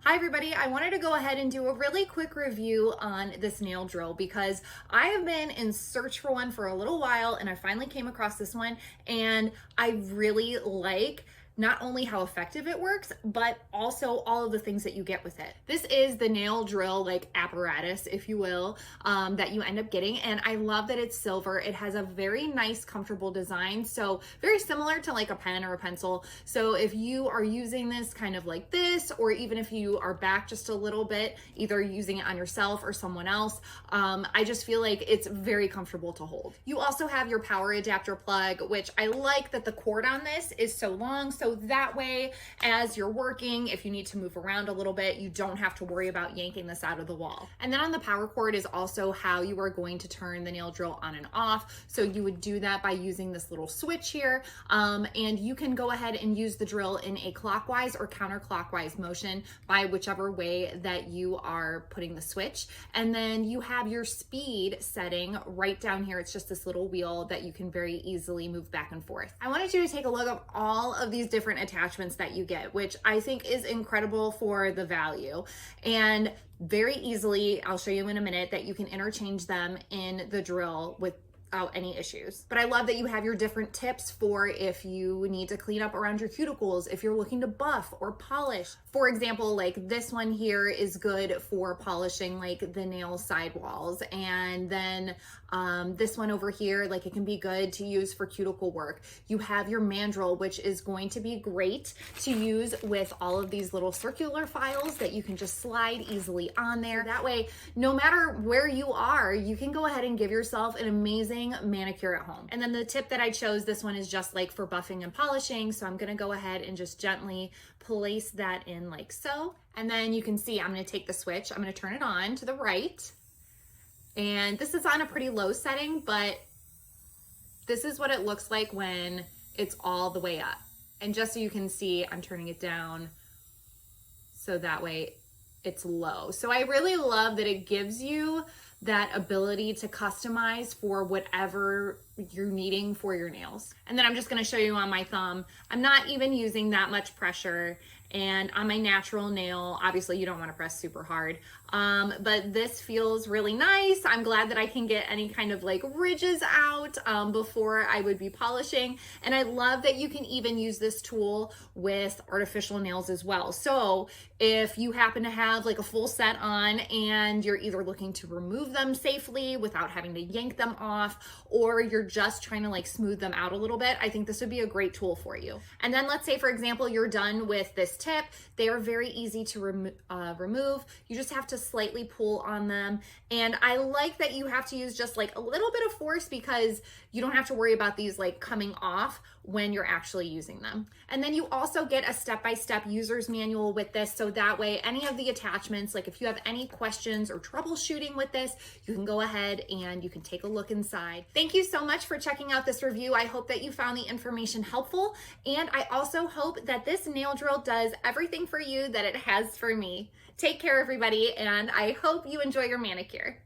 Hi everybody, I wanted to go ahead and do a really quick review on this nail drill because I have been in search for one for a little while and I finally came across this one and I really like not only how effective it works, but also all of the things that you get with it. This is the nail drill like apparatus, if you will, that you end up getting. And I love that it's silver. It has a very nice, comfortable design. So very similar to like a pen or a pencil. So if you are using this kind of like this, or even if you are back just a little bit, either using it on yourself or someone else, I just feel like it's very comfortable to hold. You also have your power adapter plug, which I like that the cord on this is so long. So that way, as you're working, if you need to move around a little bit, you don't have to worry about yanking this out of the wall. And then on the power cord is also how you are going to turn the nail drill on and off. So you would do that by using this little switch here. And you can go ahead and use the drill in a clockwise or counterclockwise motion by whichever way that you are putting the switch. And then you have your speed setting right down here. It's just this little wheel that you can very easily move back and forth. I wanted you to take a look at all of these different attachments that you get, which I think is incredible for the value. And very easily, I'll show you in a minute, that you can interchange them in the drill without any issues. But I love that you have your different tips for if you need to clean up around your cuticles, if you're looking to buff or polish. For example, like this one here is good for polishing like the nail sidewalls. And then this one over here, like it can be good to use for cuticle work. You have your mandrel, which is going to be great to use with all of these little circular files that you can just slide easily on there. That way, no matter where you are, you can go ahead and give yourself an amazing manicure at home. And then the tip that I chose, this one is just like for buffing and polishing. So I'm gonna go ahead and just gently place that in like so. And then you can see I'm gonna take the switch, I'm gonna turn it on to the right. And this is on a pretty low setting, but this is what it looks like when it's all the way up. And just so you can see, I'm turning it down so that way it's low. So I really love that it gives you that ability to customize for whatever you're needing for your nails. And then I'm just gonna show you on my thumb, I'm not even using that much pressure. And on my natural nail, obviously you don't wanna press super hard, but this feels really nice. I'm glad that I can get any kind of like ridges out before I would be polishing. And I love that you can even use this tool with artificial nails as well. So if you happen to have like a full set on and you're either looking to remove them safely without having to yank them off, or you're just trying to like smooth them out a little bit, I think this would be a great tool for you. And then let's say, for example, you're done with this tip. They are very easy to remove. You just have to slightly pull on them. And I like that you have to use just like a little bit of force because you don't have to worry about these like coming off when you're actually using them. And then you also get a step-by-step user's manual with this. So that way, any of the attachments, like if you have any questions or troubleshooting with this, you can go ahead and you can take a look inside. Thank you so much for checking out this review. I hope that you found the information helpful. And I also hope that this nail drill does everything for you that it has for me. Take care, everybody, and I hope you enjoy your manicure.